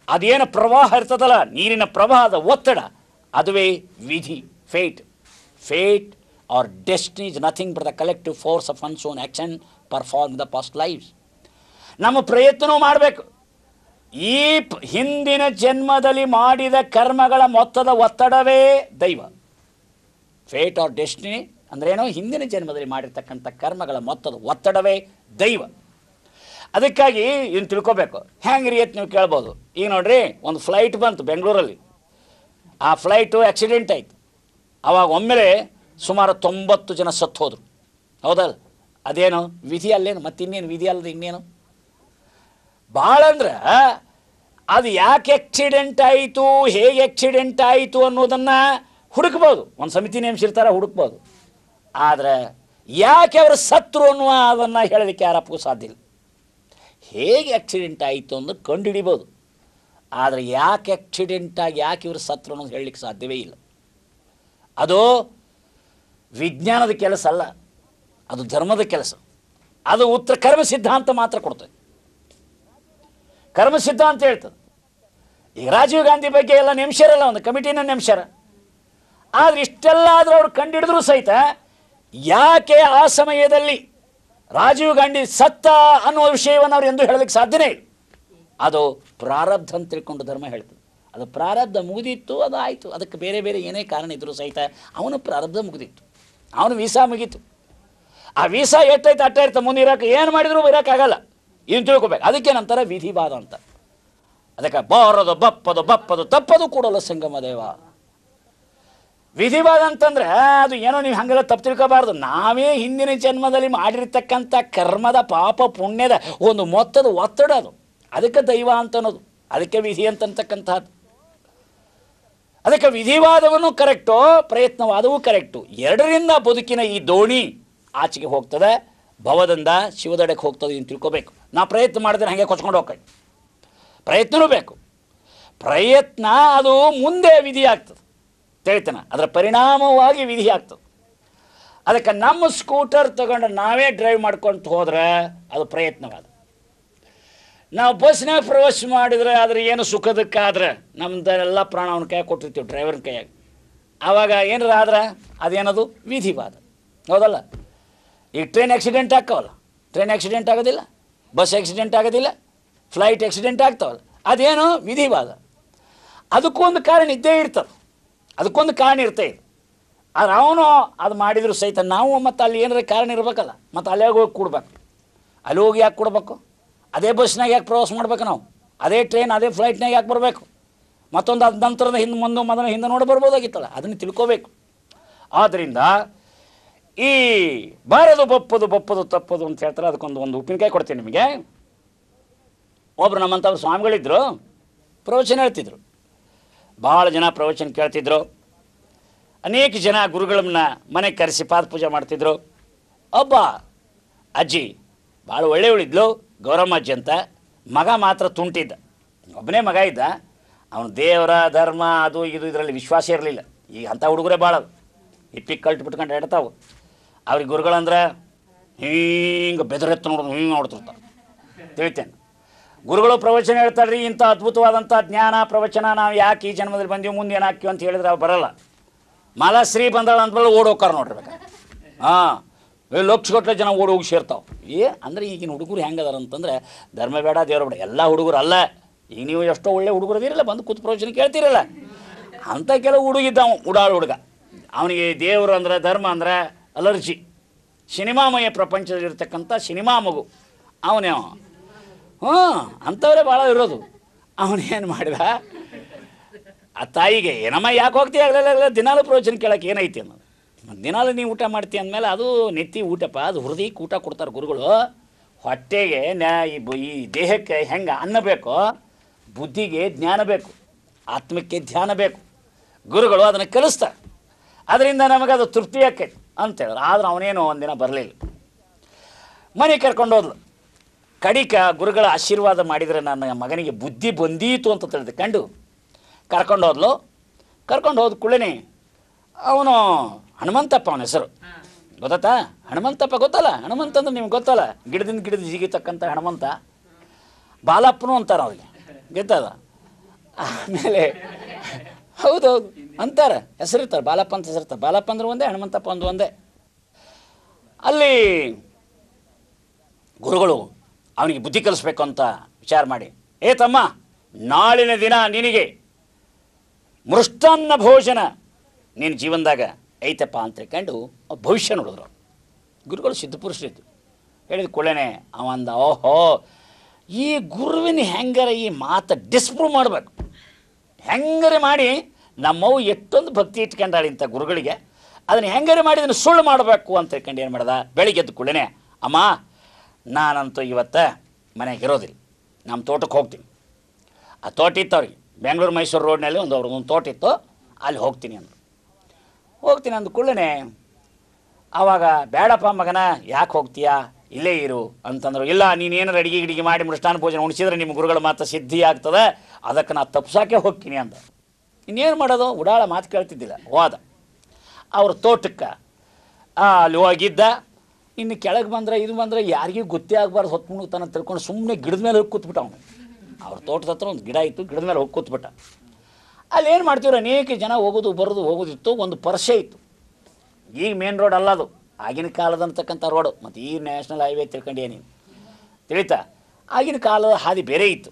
ಅದೇನು ಪ್ರವಾಹ ಇರ್ತದಲ್ಲ, ನೀರಿನ ಪ್ರವಾಹದ ಒತ್ತಡ, ಅದುವೇ ವಿಧಿ. Fate or destiny is nothing but the collective force of one's own action perform the past lives. ನಮ್ಮ ಪ್ರಯತ್ನವೂ ಮಾಡಬೇಕು. ಈ ಹಿಂದಿನ ಜನ್ಮದಲ್ಲಿ ಮಾಡಿದ ಕರ್ಮಗಳ ಮೊತ್ತದ ಒತ್ತಡವೇ ದೈವ. ಫೇಟ್ ಆರ್ ಡೆಸ್ಟಿನಿ ಅಂದ್ರೇನೋ ಹಿಂದಿನ ಜನ್ಮದಲ್ಲಿ ಮಾಡಿರ್ತಕ್ಕಂಥ ಕರ್ಮಗಳ ಮೊತ್ತದ ಒತ್ತಡವೇ ದೈವ. ಅದಕ್ಕಾಗಿ ಇದನ್ನು ತಿಳ್ಕೊಬೇಕು. ಹೆಂಗೆ ರೀ ಅಂತ ನೀವು ಕೇಳ್ಬೋದು. ಈಗ ನೋಡ್ರಿ, ಒಂದು ಫ್ಲೈಟ್ ಬಂತು ಬೆಂಗಳೂರಲ್ಲಿ, ಆ ಫ್ಲೈಟು ಆಕ್ಸಿಡೆಂಟ್ ಆಯಿತು. ಆವಾಗ ಒಮ್ಮೆಲೆ ಸುಮಾರು 90 ಜನ ಸತ್ತು ಹೋದರು. ಹೌದಲ್ಲ? ಅದೇನು ವಿಧಿ ಅಲ್ಲೇನು? ಮತ್ತಿನ್ನೇನು ವಿಧಿ ಅಲ್ಲದೆ ಇನ್ನೇನು? ಭಾಳ ಅಂದ್ರೆ ಅದು ಯಾಕೆ ಆಕ್ಸಿಡೆಂಟ್ ಆಯಿತು, ಹೇಗೆ ಆಕ್ಸಿಡೆಂಟ್ ಆಯಿತು ಅನ್ನೋದನ್ನು ಹುಡುಕ್ಬೋದು. ಒಂದು ಸಮಿತಿ ನೇಮಿಸಿರ್ತಾರೆ, ಹುಡುಕ್ಬೋದು. ಆದರೆ ಯಾಕೆ ಅವರು ಸತ್ರು ಅನ್ನುವ ಅದನ್ನು ಹೇಳೋದಕ್ಕೆ ಯಾರಪ್ಪಗೂ ಸಾಧ್ಯ ಇಲ್ಲ. ಹೇಗೆ ಆಕ್ಸಿಡೆಂಟ್ ಆಯಿತು ಅಂದ್ರೆ ಕಂಡು ಹಿಡಿಬೋದು. ಆದರೆ ಯಾಕೆ ಆಕ್ಸಿಡೆಂಟಾಗಿ ಯಾಕೆ ಇವರು ಸತ್ರು ಅನ್ನೋದು ಹೇಳಲಿಕ್ಕೆ ಸಾಧ್ಯವೇ ಇಲ್ಲ. ಅದು ವಿಜ್ಞಾನದ ಕೆಲಸ ಅಲ್ಲ, ಅದು ಧರ್ಮದ ಕೆಲಸ. ಅದು ಉತ್ತರ ಕರ್ಮ ಸಿದ್ಧಾಂತ ಮಾತ್ರ ಕೊಡ್ತದೆ. ಕರ್ಮ ಸಿದ್ಧಾಂತ ಹೇಳ್ತದೆ. ಈಗ ರಾಜೀವ್ ಗಾಂಧಿ ಬಗ್ಗೆ ಎಲ್ಲ ನೇಮಿಸ್ಯಾರಲ್ಲ, ಒಂದು ಕಮಿಟಿನ ನೇಮಿಸ್ಯಾರ. ಆದರೆ ಇಷ್ಟೆಲ್ಲ ಆದರೂ ಅವ್ರು ಕಂಡಿಡಿದ್ರು ಸಹಿತ ಯಾಕೆ ಆ ಸಮಯದಲ್ಲಿ ರಾಜೀವ್ ಗಾಂಧಿ ಸತ್ತ ಅನ್ನುವ ವಿಷಯವನ್ನು ಅವ್ರು ಎಂದೂ ಹೇಳಲಿಕ್ಕೆ ಸಾಧ್ಯನೇ ಇಲ್ಲ. ಅದು ಪ್ರಾರಬ್ಧ ಅಂತ ತಿಳ್ಕೊಂಡು ಧರ್ಮ ಹೇಳ್ತದೆ. ಅದು ಪ್ರಾರಬ್ಧ ಮುಗಿದಿತ್ತು, ಅದು ಆಯಿತು. ಅದಕ್ಕೆ ಬೇರೆ ಬೇರೆ ಏನೇ ಕಾರಣ ಇದ್ದರೂ ಸಹಿತ ಅವನು ಪ್ರಾರಬ್ಧ ಮುಗಿದಿತ್ತು, ಅವನು ವೀಸಾ ಮುಗೀತು. ಆ ವೀಸಾ ಎಷ್ಟೈತೆ ಅಟ್ಟ ಇರ್ತದೆ, ಮುಂದೆ ಇರೋಕೆ ಏನು ಮಾಡಿದರೂ ಇರೋಕ್ಕಾಗಲ್ಲ. ಇನ್ನು ತಿಳ್ಕೊಬೇಕು. ಅದಕ್ಕೆ ನಂತರ ವಿಧಿವಾದ ಅಂತ. ಅದಕ್ಕೆ ಬಾರದು ಬಪ್ಪದು ಬಪ್ಪದು ತಪ್ಪದು ಕೂಡಲ ಸಂಗಮ ದೇವ. ವಿಧಿವಾದ ಅಂತಂದ್ರೆ ಅದು ಏನೋ ನೀವು ಹಾಗೆಲ್ಲ ತಪ್ಪು ತಿಳ್ಕೋಬಾರ್ದು. ನಾವೇ ಹಿಂದಿನ ಜನ್ಮದಲ್ಲಿ ಮಾಡಿರ್ತಕ್ಕಂಥ ಕರ್ಮದ ಪಾಪ ಪುಣ್ಯದ ಒಂದು ಮೊತ್ತದ ಒತ್ತಡ ಅದು. ಅದಕ್ಕೆ ದೈವ ಅಂತ ಅನ್ನೋದು, ಅದಕ್ಕೆ ವಿಧಿ ಅಂತಕ್ಕಂಥದ್ದು. ಅದಕ್ಕೆ ವಿಧಿವಾದವನ್ನು ಕರೆಕ್ಟು, ಪ್ರಯತ್ನವಾದವೂ ಕರೆಕ್ಟು. ಎರಡರಿಂದ ಬದುಕಿನ ಈ ದೋಣಿ ಆಚೆಗೆ ಹೋಗ್ತದೆ, ಭವದಿಂದ ಶಿವದಡಕ್ಕೆ ಹೋಗ್ತದೆ ಅಂತ ತಿಳ್ಕೊಬೇಕು. ನಾವು ಪ್ರಯತ್ನ ಮಾಡಿದ್ರೆ ಹಾಗೆ ಕೊಚ್ಕೊಂಡು ಹೋಗ್ತೀವಿ. ಪ್ರಯತ್ನವೂ ಬೇಕು. ಪ್ರಯತ್ನ ಅದು ಮುಂದೆ ವಿಧಿ ಆಗ್ತದೆ, ಹೇಳ್ತಾನೆ. ಅದರ ಪರಿಣಾಮವಾಗಿ ವಿಧಿ ಆಗ್ತದೆ. ಅದಕ್ಕೆ ನಮ್ಮ ಸ್ಕೂಟರ್ ತಗೊಂಡು ನಾವೇ ಡ್ರೈವ್ ಮಾಡ್ಕೊಂಡು ಹೋದ್ರೆ ಅದು ಪ್ರಯತ್ನವಾದ. ನಾವು ಬಸ್ನಾಗ ಪ್ರವಾಸ ಮಾಡಿದರೆ ಆದರೆ ಏನು ಸುಖದಕ್ಕಾದ್ರೆ ನಮ್ಮದೆಲ್ಲ ಪ್ರಾಣ ಅವನ ಕೈಯಾಗ ಕೊಟ್ಟಿರ್ತೀವಿ, ಡ್ರೈವರ್ನ ಕೈಯಾಗ. ಆವಾಗ ಏನಾರ ಆದ್ರೆ ಅದೇನದು ವಿಧಿವಾದ, ಹೌದಲ್ಲ? ಈಗ ಟ್ರೈನ್ ಆಕ್ಸಿಡೆಂಟ್ ಆಗ್ತಾವಲ್ಲ, ಟ್ರೈನ್ ಆಕ್ಸಿಡೆಂಟ್ ಆಗೋದಿಲ್ಲ, ಬಸ್ ಆಕ್ಸಿಡೆಂಟ್ ಆಗೋದಿಲ್ಲ, ಫ್ಲೈಟ್ ಆಕ್ಸಿಡೆಂಟ್ ಆಗ್ತಾವಲ್ಲ, ಅದೇನು ವಿಧಿವಾದ. ಅದಕ್ಕೊಂದು ಕಾರಣ ಇದ್ದೇ ಇರ್ತದೆ, ಅದಕ್ಕೊಂದು ಕಾರಣ ಇರ್ತದೆ. ಆದರೆ ಅವನು ಅದು ಮಾಡಿದ್ರು ಸಹಿತ ನಾವು ಮತ್ತು ಅಲ್ಲಿ ಏನಾರ ಕಾರಣ ಇರಬೇಕಲ್ಲ, ಮತ್ತು ಅಲ್ಲಿಯಾಗ ಹೋಗಿ ಕೂಡ್ಬೇಕು. ಅಲ್ಲಿ ಹೋಗಿ ಯಾಕೆ ಕೊಡಬೇಕು? ಅದೇ ಬಸ್ನಾಗ ಯಾಕೆ ಪ್ರವಾಸ ಮಾಡ್ಬೇಕು ನಾವು? ಅದೇ ಟ್ರೈನ್ ಅದೇ ಫ್ಲೈಟ್ನಾಗ ಯಾಕೆ ಬರಬೇಕು? ಮತ್ತೊಂದು ಅದ ನಂತರದ ಹಿಂದೆ ನೋಡಿ ಬರ್ಬೋದಾಗಿತ್ತಲ್ಲ, ಅದನ್ನು ತಿಳ್ಕೋಬೇಕು. ಆದ್ದರಿಂದ ಈ ಬಾರದು ಬಪ್ಪದು ಬಪ್ಪದು ತಪ್ಪದು ಅಂತ ಹೇಳ್ತಾರೆ. ಅದಕ್ಕೊಂದು ಉಪ್ಪಿನಕಾಯಿ ಕೊಡ್ತೀನಿ ನಿಮಗೆ. ಒಬ್ಬರು ನಮ್ಮಂಥವ್ರು ಸ್ವಾಮಿಗಳಿದ್ದರು, ಪ್ರವಚನ ಹೇಳ್ತಿದ್ರು. ಭಾಳ ಜನ ಪ್ರವಚನ ಕೇಳ್ತಿದ್ರು. ಅನೇಕ ಜನ ಗುರುಗಳನ್ನ ಮನೆಗೆ ಕರೆಸಿ ಪಾದ ಪೂಜೆ ಮಾಡ್ತಿದ್ರು. ಒಬ್ಬ ಅಜ್ಜಿ ಭಾಳ ಒಳ್ಳೆಯವಳಿದ್ಲು, ಗೌರಮ್ಮ ಅಜ್ಜಿ ಅಂತ. ಮಗ ಮಾತ್ರ ತುಂಟಿದ್ದ, ಒಬ್ಬನೇ ಮಗ ಇದ್ದ. ಅವನು ದೇವರ ಧರ್ಮ ಅದು ಇದು ಇದರಲ್ಲಿ ವಿಶ್ವಾಸ ಇರಲಿಲ್ಲ. ಈಗ ಅಂಥ ಹುಡುಗರೇ ಭಾಳ ಇಪ್ಪಿಗೆ ಕಲ್ಟು ಬಿಟ್ಕೊಂಡು ಹೇಳ್ತಾವೆ. ಅವ್ರಿಗೆ ಗುರುಗಳಂದ್ರೆ ಹಿಂಗೆ ಬೆದರೆತ್ತು ನೋಡೋದು, ಹಿಂಗೆ ನೋಡ್ತಿರ್ತಾರೆ. ತಿಳಿತೇನೆ. ಗುರುಗಳು ಪ್ರವಚನ ಹೇಳ್ತಾರೆ ರೀ, ಇಂಥ ಅದ್ಭುತವಾದಂಥ ಜ್ಞಾನ ಪ್ರವಚನ ನಾವು ಯಾಕೆ ಈ ಜನ್ಮದಲ್ಲಿ ಬಂದೀವಿ, ಮುಂದೆ ಏನು ಹಾಕ್ತೀವಿ ಅಂತ ಹೇಳಿದ್ರೆ ಅವ್ರು ಬರೋಲ್ಲ. ಮಾಲಾಶ್ರೀ ಬಂದಾಳ ಅಂದ್ಮೇಲೆ ಓಡಿ ಹೋಗ್ತಾರೆ ನೋಡ್ರಿಬೇಕು. ಹಾಂ, ಲಕ್ಷಗಟ್ಟಲೆ ಜನ ಓಡಿ ಹೋಗಿ ಸೇರ್ತಾವೆ. ಅಂದರೆ ಈಗಿನ ಹುಡುಗರು ಹೆಂಗದಾರ ಅಂತಂದರೆ ಧರ್ಮ ಬೇಡ ದೇವ್ರ ಬೇಡ, ಎಲ್ಲ ಹುಡುಗರು ಅಲ್ಲ. ಈಗ ನೀವು ಎಷ್ಟೋ ಒಳ್ಳೆ ಹುಡುಗರು ಅದಿರಲ್ಲ, ಬಂದು ಕೂತು ಪ್ರವಚನ ಕೇಳ್ತಿರಲ್ಲ. ಅಂಥ ಕೆಲವು ಹುಡುಗಿದ್ದ ಉಡಾಳು ಹುಡುಗ. ಅವನಿಗೆ ದೇವರು ಅಂದ್ರೆ ಧರ್ಮ ಅಂದ್ರೆ ಅಲರ್ಜಿ. ಸಿನಿಮಾಮಯ ಪ್ರಪಂಚದಲ್ಲಿರ್ತಕ್ಕಂಥ ಸಿನಿಮಾ ಮಗು ಅವನೇ. ಅಂಥವರೇ ಭಾಳ ಇರೋದು. ಅವನೇನು ಮಾಡಿದ, ಆ ತಾಯಿಗೆ ಏನಮ್ಮ ಯಾಕೆ ಹೋಗ್ತೀಯ ಆಗಲಿಲ್ಲ, ದಿನಾಲು ಪ್ರವಚನ ಕೇಳೋಕೆ ಏನೈತಿ ಅನ್ನೋದು. ದಿನಾಲು ನೀವು ಊಟ ಮಾಡ್ತೀಯ ಅಂದಮೇಲೆ ಅದು ನೆತ್ತಿ ಊಟಪ್ಪ, ಅದು ಹೃದಯಕ್ಕೆ ಊಟ ಕೊಡ್ತಾರೆ ಗುರುಗಳು. ಹೊಟ್ಟೆಗೆ ಈ ದೇಹಕ್ಕೆ ಹೆಂಗೆ ಅನ್ನ ಬೇಕೋ, ಬುದ್ಧಿಗೆ ಜ್ಞಾನ ಬೇಕು, ಆತ್ಮಕ್ಕೆ ಧ್ಯಾನ ಬೇಕು. ಗುರುಗಳು ಅದನ್ನು ಕಲಿಸ್ತಾರೆ. ಅದರಿಂದ ನಮಗೆ ಅದು ತೃಪ್ತಿ ಆಕೈತಿ ಅಂತೇಳಿದ್ರು. ಆದ್ರೆ ಅವನೇನು ಒಂದಿನ ಬರಲಿಲ್ಲ. ಮನೆಗೆ ಕರ್ಕೊಂಡು ಹೋದ್ಲು. ಕಡಿಕ ಗುರುಗಳ ಆಶೀರ್ವಾದ ಮಾಡಿದರೆ ನನ್ನ ಮಗನಿಗೆ ಬುದ್ಧಿ ಬಂದೀತು ಅಂತ ತಿಳಿದುಕೊಂಡು ಕರ್ಕೊಂಡು ಹೋದ್ಲು. ಕರ್ಕೊಂಡು ಹೋದ ಕೂಡಲೇ ಅವನು ಹನುಮಂತಪ್ಪ, ಅವನ ಹೆಸರು ಗೊತ್ತಾ? ಹನುಮಂತಪ್ಪ ಗೊತ್ತಲ್ಲ? ಹನುಮಂತ ಅಂದ್ರೆ ನಿಮ್ಗೆ ಗೊತ್ತಲ್ಲ, ಗಿಡದಿಂದ ಜಿಗಿತಕ್ಕಂಥ ಹನುಮಂತ. ಬಾಲಪ್ಪನು ಅಂತಾರೆ ಅವರಿಗೆ, ಗೊತ್ತದ? ಆಮೇಲೆ ಹೌದೌದು ಅಂತಾರೆ, ಹೆಸರಿರ್ತಾರೆ, ಬಾಲಪ್ಪ ಅಂತ ಹೆಸರಿರ್ತಾರೆ. ಬಾಲಪ್ಪ ಅಂದ್ರೆ ಒಂದೇ, ಹನುಮಂತಪ್ಪ ಒಂದು ಒಂದೇ. ಅಲ್ಲಿ ಗುರುಗಳು ಅವನಿಗೆ ಬುದ್ಧಿ ಕಲಿಸ್ಬೇಕು ಅಂತ ವಿಚಾರ ಮಾಡಿ, ಏ ತಮ್ಮ, ನಾಳಿನ ದಿನ ನಿನಗೆ ಮೃಷ್ಟಾನ್ನ ಭೋಜನ ನಿನ್ನ ಜೀವನದಾಗ ಐತಪ್ಪ ಅಂತ ಹೇಳ್ಕೊಂಡು ಭವಿಷ್ಯ ನೋಡಿದ್ರು. ಗುರುಗಳು ಸಿದ್ಧಪುರುಷರಿದ್ದು. ಹೇಳಿದ ಕೂಡಲೇ ಅವಂದ, ಓಹೋ, ಈ ಗುರುವಿನ ಹೆಂಗಾರ ಈ ಮಾತು ಡಿಸ್ಪ್ರೂವ್ ಮಾಡಬೇಕು, ಹೆಂಗಾರೆ ಮಾಡಿ ನಮ್ಮವು ಎಷ್ಟೊಂದು ಭಕ್ತಿ ಇಟ್ಕೊಂಡಾಳೆ ಇಂಥ ಗುರುಗಳಿಗೆ, ಅದನ್ನು ಹೆಂಗಾರೆ ಮಾಡಿ ಅದನ್ನು ಸುಳ್ಳು ಮಾಡಬೇಕು ಅಂತ ಹೇಳ್ಕೊಂಡು ಏನು ಮಾಡ್ದ, ಬೆಳಿಗ್ಗೆ ಎದ್ದು ಕೂಡಲೇ, ಅಮ್ಮ ನಾನಂತೂ ಇವತ್ತು ಮನೆಗೆ ಇರೋದಿಲ್ಲ, ನಮ್ಮ ತೋಟಕ್ಕೆ ಹೋಗ್ತೀನಿ. ಆ ತೋಟ ಇತ್ತು ಅವ್ರಿಗೆ, ಬೆಂಗಳೂರು ಮೈಸೂರು ರೋಡ್ನಲ್ಲಿ ಅವ್ರದ್ದೊಂದು ತೋಟ ಇತ್ತು, ಅಲ್ಲಿ ಹೋಗ್ತೀನಿ ಅಂದರು. ಹೋಗ್ತೀನಿ ಅಂದ ಕೂಡಲೇ ಆವಾಗ, ಬೇಡಪ್ಪ ಮಗನ, ಯಾಕೆ ಹೋಗ್ತೀಯಾ, ಇಲ್ಲೇ ಇರು ಅಂತಂದರು. ಇಲ್ಲ, ನೀನೇನಾರು ಅಡಿಗೆ ಗಿಡಿಗೆ ಮಾಡಿ ಮೃಷ್ಟಾನ್ನ ಭೋಜನ ಉಣಿಸಿದ್ರೆ ನಿಮ್ಮ ಗುರುಗಳ ಮಾತು ಸಿದ್ಧಿ ಆಗ್ತದೆ, ಅದಕ್ಕೆ ನಾನು ತಪ್ಸಾಕೆ ಹೋಗ್ತೀನಿ ಅಂದ. ಇನ್ನೇನು ಮಾಡೋದು, ಉಡಾಳ ಮಾತು ಕೇಳ್ತಿದ್ದಿಲ್ಲ. ಹೋದ ಅವ್ರ ತೋಟಕ್ಕೆ. ಅಲ್ಲಿ ಹೋಗಿದ್ದ. ಇನ್ನು ಕೆಳಗೆ ಬಂದರೆ ಇದು ಬಂದರೆ ಯಾರಿಗೂ ಗೊತ್ತೇ ಆಗಬಾರ್ದು ಹೊತ್ತು ಮುಳುಗ್ತಾನೆ ತಿಳ್ಕೊಂಡು ಸುಮ್ಮನೆ ಗಿಡದ ಮೇಲೆ ಹೋಗಿ ಕೂತ್ಬಿಟ್ಟ ಅವನು. ಅವ್ರ ತೋಟದ ಹತ್ರ ಒಂದು ಗಿಡ ಇತ್ತು, ಗಿಡದ ಮೇಲೆ ಹೋಗಿ ಕೂತ್ಬಿಟ್ಟ. ಅಲ್ಲಿ ಏನು ಮಾಡ್ತೀವ್ರು, ಅನೇಕ ಜನ ಹೋಗೋದು ಬರೋದು ಹೋಗೋದಿತ್ತು. ಒಂದು ಪರ್ಸೆ ಇತ್ತು. ಈಗ ಮೇನ್ ರೋಡ್ ಅಲ್ಲ ಅದು, ಆಗಿನ ಕಾಲದ ಅಂತಕ್ಕಂಥ ರೋಡು. ಮತ್ತು ಈ ನ್ಯಾಷನಲ್ ಹೈವೇ ತಿಳ್ಕೊಂಡು ಏನೇನು ತಿಳಿತಾ, ಆಗಿನ ಕಾಲದ ಹಾದಿ ಬೇರೆ ಇತ್ತು.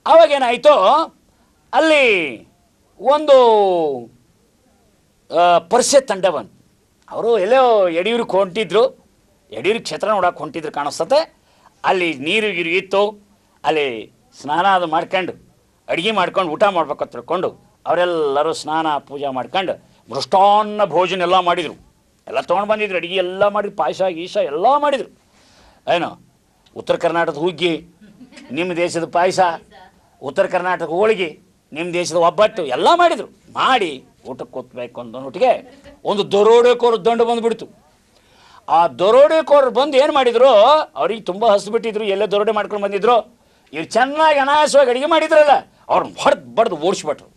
ಆವಾಗೇನಾಯಿತು, ಅಲ್ಲಿ ಒಂದು ಪರ್ಸೆ ತಂಡ ಬಂತು. ಅವರು ಎಲ್ಲೋ ಯಡಿಯೂರಿಗೆ ಹೊಂಟಿದ್ರು, ಯಡಿಯೂರಿಗೆ ಕ್ಷೇತ್ರ ನೋಡೋಕೆ ಹೊಂಟಿದ್ರು ಕಾಣಿಸ್ತತೆ. ಅಲ್ಲಿ ನೀರು ಗೀರು ಇತ್ತು. ಅಲ್ಲಿ ಸ್ನಾನ ಅದು ಮಾಡ್ಕೊಂಡು ಅಡುಗೆ ಮಾಡ್ಕೊಂಡು ಊಟ ಮಾಡ್ಬೇಕಂತ ತಿಳ್ಕೊಂಡು ಅವರೆಲ್ಲರೂ ಸ್ನಾನ ಪೂಜೆ ಮಾಡ್ಕೊಂಡು ಮೃಷ್ಟಾನ್ನ ಭೋಜನ ಎಲ್ಲ ಮಾಡಿದರು. ಎಲ್ಲ ತೊಗೊಂಡು ಬಂದಿದ್ರು, ಅಡುಗೆ ಎಲ್ಲ ಮಾಡಿದ್ರು, ಪಾಯಸ ಗೀಸ ಎಲ್ಲ ಮಾಡಿದರು. ಏನು ಉತ್ತರ ಕರ್ನಾಟಕದ ಹುಗ್ಗಿ, ನಿಮ್ಮ ದೇಶದ ಪಾಯಸ, ಉತ್ತರ ಕರ್ನಾಟಕ ಹೋಳಿಗೆ, ನಿಮ್ಮ ದೇಶದ ಒಬ್ಬಟ್ಟು ಎಲ್ಲ ಮಾಡಿದರು. ಮಾಡಿ ಊಟಕ್ಕೆ ಕೂತ್ಬೇಕು ಅಂದೊಟ್ಟಿಗೆ ಒಂದು ದರೋಡೆಕೋರು ದಂಡು ಬಂದುಬಿಡ್ತು. ಆ ದರೋಡೆಕೋರು ಬಂದು ಏನು ಮಾಡಿದರು, ಅವ್ರಿಗೆ ತುಂಬ ಹಸಿಬಿಟ್ಟಿದ್ರು, ಎಲ್ಲೇ ದರೋಡೆ ಮಾಡ್ಕೊಂಡು ಬಂದಿದ್ರು. ಇವ್ರು ಚೆನ್ನಾಗಿ ಅನಾಯಾಸವಾಗಿ ಅಡುಗೆ ಮಾಡಿದ್ರಲ್ಲ, ಅವ್ರನ್ನ ಬಡ್ದು ಓಡಿಸ್ಬಿಟ್ರು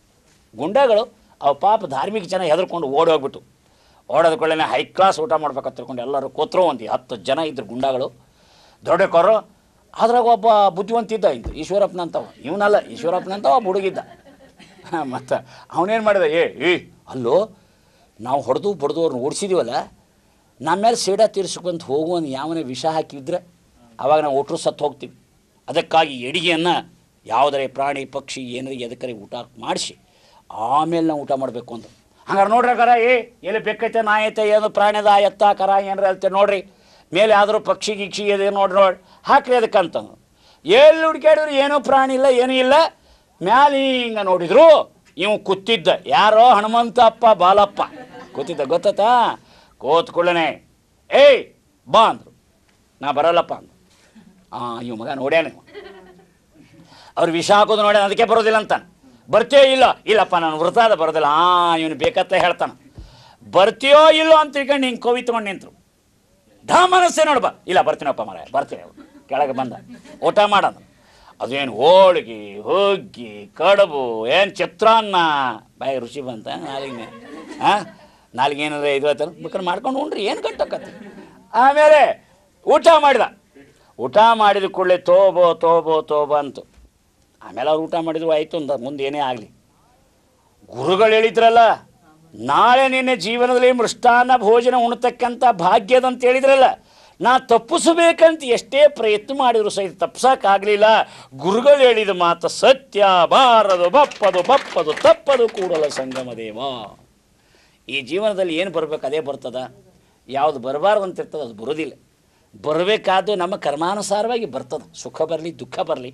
ಗುಂಡಗಳು. ಅವು ಪಾಪ ಧಾರ್ಮಿಕ ಜನ ಹೆದರ್ಕೊಂಡು ಓಡೋಗ್ಬಿಟ್ಟು, ಓಡೋದ್ಕೊಳ್ಳೆ ಹೈ ಕ್ಲಾಸ್ ಊಟ ಮಾಡ್ಬೇಕಂತ ತಿಳ್ಕೊಂಡು ಎಲ್ಲರೂ ಕೂತ್ರು. ಒಂದು 10 ಜನ ಇದ್ರು ಗುಂಡಗಳು, ದರೋಡೆಕೋರು. ಅದ್ರಾಗ ಒಬ್ಬ ಬುದ್ಧಿವಂತಿದ್ದ ಇದ್ದು ಈಶ್ವರಪ್ಪನಂತವ, ಇವನಲ್ಲ ಈಶ್ವರಪ್ಪನಂತವ ಒಬ್ಬ ಹುಡುಗಿದ್ದ. ಮತ್ತು ಅವನೇನು ಮಾಡಿದ, ಅಲ್ಲೋ ನಾವು ಹೊಡೆದು ಬಡ್ದು ಅವ್ರನ್ನ ಓಡಿಸಿದೀವಲ್ಲ, ನಮ್ಮ ಮೇಲೆ ಸೇಡ ತೀರಿಸ್ಕೊಂತ ಹೋಗುವಂದು ಯಾವನೇ ವಿಷ ಹಾಕಿದ್ರೆ ಆವಾಗ ನಾವು ಒಟ್ಟರು ಸತ್ತು ಹೋಗ್ತೀವಿ. ಅದಕ್ಕಾಗಿ ಅಡಿಗೆಯನ್ನು ಯಾವುದರೇ ಪ್ರಾಣಿ ಪಕ್ಷಿ ಏನಾರಿಗೆ ಎದಕ್ಕರೆ ಊಟ ಮಾಡಿಸಿ ಆಮೇಲೆ ನಾವು ಊಟ ಮಾಡಬೇಕು ಅಂತ. ಹಂಗಾರೆ ನೋಡ್ರಿ ಕರ, ಎಲ್ಲಿ ಬೆಕ್ಕೈತೆ ನಾಯೈತೆ ಏನು ಪ್ರಾಣಿದ ಎತ್ತ ಕರ ಏನಾರ ಹೇಳ್ತೇವೆ ನೋಡ್ರಿ, ಮೇಲೆ ಆದರೂ ಪಕ್ಷಿ ಗಿಕ್ಷಿ ಇದೆ ನೋಡಿ ಹಾಕ್ರಿ ಅದಕ್ಕಂತಂದು. ಎಲ್ಲಿ ಹುಡುಕಾಡಿದ್ರು ಏನೂ ಪ್ರಾಣಿ ಇಲ್ಲ, ಏನೂ ಇಲ್ಲ. ಮ್ಯಾಲೆ ಹಿಂಗೆ ನೋಡಿದ್ರು, ಇವು ಕೂತಿದ್ದ ಯಾರೋ ಹನುಮಂತಪ್ಪ ಬಾಲಪ್ಪ ಕೂತಿದ್ದ, ಗೊತ್ತಾ. ಕೂತ್ಕೊಳ್ಳನೆ ಬಾ ಅಂದರು. ನಾ ಬರಲ್ಲಪ್ಪ ಅಂದು. ಇವ್ ಮಗ ನೋಡ್ಯಾನ, ಅವ್ರು ವಿಷ ಹಾಕೋದು ನೋಡ್ಯಾನ, ಅದಕ್ಕೆ ಬರೋದಿಲ್ಲ ಅಂತಾನೆ. ಬರ್ತೀಯೋ ಇಲ್ಲೋ, ಇಲ್ಲಪ್ಪ ನಾನು ವೃತಾದ ಬರೋದಿಲ್ಲ. ಇವನು ಬೇಕತ್ತ ಹೇಳ್ತಾನೆ. ಬರ್ತೀಯೋ ಇಲ್ಲೋ ಅಂತ ತಿಳ್ಕೊಂಡು ಹಿಂಗೆ ಕೋವಿ ತೊಗೊಂಡು ನಿಂತರು. ಮನಸ್ಸೇ ನೋಡ್ಬಾ, ಇಲ್ಲ ಬರ್ತೀನಪ್ಪ ಮರ ಬರ್ತೀನಿ. ಕೆಳಗೆ ಬಂದ ಊಟ ಮಾಡೋದು. ಅದೇನು ಹೋಳಿಗೆ ಹುಗ್ಗಿ ಕಡುಬು ಏನು ಚಿತ್ರಾನ್ನ, ಬಾಯಿ ರುಚಿ ಬಂತ ನಾಲಿಗೆ. ನಾಲಿಗೆ ಏನಾದ್ರೆ ಇದು ಆಯ್ತಾರ ಬೇಕಾದ್ರೆ ಮಾಡ್ಕೊಂಡು ಉಂಡ್ರಿ, ಏನು ಗಂಟಕ್ಕತ್ತೆ. ಆಮೇಲೆ ಊಟ ಮಾಡಿದ. ಊಟ ಮಾಡಿದ ಕೂಡಲೇ ತೋಬೋ ಅಂತು. ಆಮೇಲೆ ಅವ್ರು ಊಟ ಮಾಡಿದ್ರು ಆಯಿತು ಅಂತ, ಮುಂದೆ ಏನೇ ಆಗಲಿ. ಗುರುಗಳು ಹೇಳಿದ್ರಲ್ಲ, ನಾಳೆ ನಿನ್ನೆ ಜೀವನದಲ್ಲಿ ಮೃಷ್ಟಾನ್ನ ಭೋಜನ ಉಣ್ತಕ್ಕಂಥ ಭಾಗ್ಯದಂತ ಹೇಳಿದ್ರಲ್ಲ, ನಾ ತಪ್ಪಿಸಬೇಕಂತ ಎಷ್ಟೇ ಪ್ರಯತ್ನ ಮಾಡಿದ್ರು ಸಹಿತ ತಪ್ಸಕ್ಕಾಗಲಿಲ್ಲ. ಗುರುಗಳು ಹೇಳಿದ ಮಾತು ಸತ್ಯ, ಬಾರದು ಬಪ್ಪದು ತಪ್ಪದು ಕೂಡಲ ಸಂಗಮ ದೇವ. ಈ ಜೀವನದಲ್ಲಿ ಏನು ಬರಬೇಕು ಅದೇ ಬರ್ತದ, ಯಾವುದು ಬರಬಾರ್ದು ಅಂತ ಇರ್ತದೆ ಅದು ಬರೋದಿಲ್ಲ. ಬರಬೇಕಾದ್ದು ನಮ್ಮ ಕರ್ಮಾನುಸಾರವಾಗಿ ಬರ್ತದೆ, ಸುಖ ಬರಲಿ ದುಃಖ ಬರಲಿ.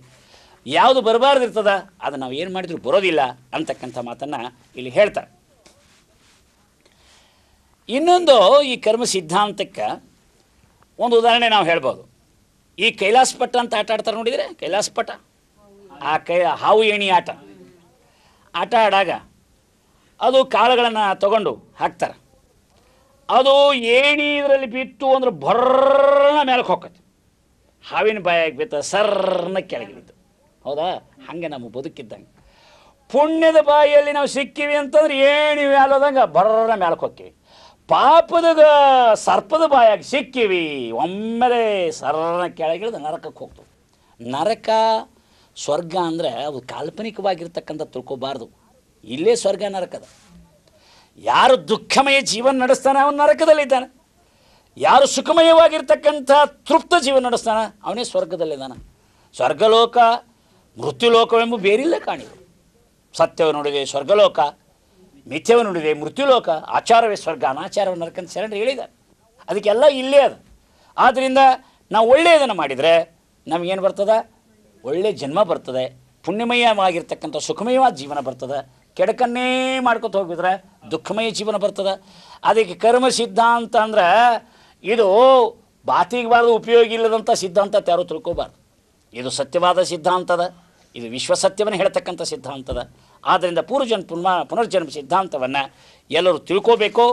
ಯಾವುದು ಬರಬಾರ್ದು ಇರ್ತದ ಅದು ನಾವು ಏನು ಮಾಡಿದ್ರು ಬರೋದಿಲ್ಲ ಅಂತಕ್ಕಂಥ ಮಾತನ್ನು ಇಲ್ಲಿ ಹೇಳ್ತಾರೆ. ಇನ್ನೊಂದು ಈ ಕರ್ಮ ಸಿದ್ಧಾಂತಕ್ಕೆ ಒಂದು ಉದಾಹರಣೆ ನಾವು ಹೇಳ್ಬೋದು. ಈ ಕೈಲಾಸ ಪಟ್ಟ ಅಂತ ಆಟ ಆಡ್ತಾರೆ ನೋಡಿದರೆ, ಕೈಲಾಸ ಪಟ್ಟ, ಆ ಹಾವು ಏಣಿ ಆಟ ಆಡಾಗ ಅದು ಕಾಳುಗಳನ್ನು ತಗೊಂಡು ಹಾಕ್ತಾರೆ. ಅದು ಏಣಿ ಇದರಲ್ಲಿ ಬಿತ್ತು ಅಂದ್ರೆ ಬರ್ರನ ಮೇಲಕ್ಕೆ ಹೋಗತ್ತೆ, ಹಾವಿನ ಬಾಯಾಗಿ ಬಿತ್ತ ಸರ್ರನ್ನ ಕೆಳಗೆ ಬಿತ್ತು. ಹೌದಾ? ಹಾಗೆ ನಮ್ಮ ಬದುಕಿದ್ದಂಗೆ ಪುಣ್ಯದ ಬಾಯಿಯಲ್ಲಿ ನಾವು ಸಿಕ್ಕಿವಿ ಅಂತಂದ್ರೆ ಏಣಿ ಮೇಲೋದಂಗೆ ಬರ್ರನ ಮೇಲಕ್ಕೆ ಹೋಗ್ತೀವಿ. ಪಾಪದ ಸರ್ಪದ ಬಾಯಾಗಿ ಸಿಕ್ಕಿವಿ ಒಮ್ಮೆಲೆ ಸರ್ರನ ಕೆಳಗಿಳಿದು ನರಕಕ್ಕೆ ಹೋಗ್ತವೆ. ನರಕ ಸ್ವರ್ಗ ಅಂದರೆ ಅದು ಕಾಲ್ಪನಿಕವಾಗಿರ್ತಕ್ಕಂಥ ತಿಳ್ಕೊಬಾರ್ದು. ಇಲ್ಲೇ ಸ್ವರ್ಗ ನರಕದ. ಯಾರು ದುಃಖಮಯ ಜೀವನ ನಡೆಸ್ತಾನೆ ಅವನು ನರಕದಲ್ಲಿದ್ದಾನೆ. ಯಾರು ಸುಖಮಯವಾಗಿರ್ತಕ್ಕಂಥ ತೃಪ್ತ ಜೀವನ ನಡೆಸ್ತಾನೆ ಅವನೇ ಸ್ವರ್ಗದಲ್ಲಿದ್ದಾನೆ. ಸ್ವರ್ಗಲೋಕ ಮೃತ್ಯುಲೋಕವೆಂಬ ಬೇರಿಲ್ಲ ಕಾಣಿಗಳು. ಸತ್ಯವ ನೋಡಿದೆ ಸ್ವರ್ಗಲೋಕ, ಮಿಥ್ಯವ ನೋಡಿದೆ ಮೃತ್ಯುಲೋಕ, ಆಚಾರವೇ ಸ್ವರ್ಗ ಅನಾಚಾರವ ನರಕಂತ ಶರಣರು ಹೇಳಿದ್ದಾರೆ. ಅದಕ್ಕೆಲ್ಲ ಇಲ್ಲೇ ಅದು. ಆದ್ದರಿಂದ ನಾವು ಒಳ್ಳೆಯದನ್ನು ಮಾಡಿದರೆ ನಮಗೇನು ಬರ್ತದೆ? ಒಳ್ಳೆಯ ಜನ್ಮ ಬರ್ತದೆ, ಪುಣ್ಯಮಯವಾಗಿರ್ತಕ್ಕಂಥ ಸುಖಮಯವಾದ ಜೀವನ ಬರ್ತದೆ. ಕೆಡಕನ್ನೇ ಮಾಡ್ಕೊತ ಹೋಗಿದ್ರೆ ದುಃಖಮಯ ಜೀವನ ಬರ್ತದೆ. ಅದಕ್ಕೆ ಕರ್ಮ ಸಿದ್ಧಾಂತ ಅಂದ್ರೆ ಇದು ಬಾತಿಗೆ ಬಾರ್ದು ಉಪಯೋಗ ಇಲ್ಲದಂಥ ಸಿದ್ಧಾಂತ ಯಾರು ತಿಳ್ಕೊಬಾರ್ದು. ಇದು ಸತ್ಯವಾದ ಸಿದ್ಧಾಂತದ, ಇದು ವಿಶ್ವಸತ್ಯವನ್ನು ಹೇಳ್ತಕ್ಕಂಥ ಸಿದ್ಧಾಂತದ. ಆದ್ದರಿಂದ ಪುನರ್ಜನ್ಮ ಸಿದ್ಧಾಂತವನ್ನು ಎಲ್ಲರೂ ತಿಳ್ಕೋಬೇಕು.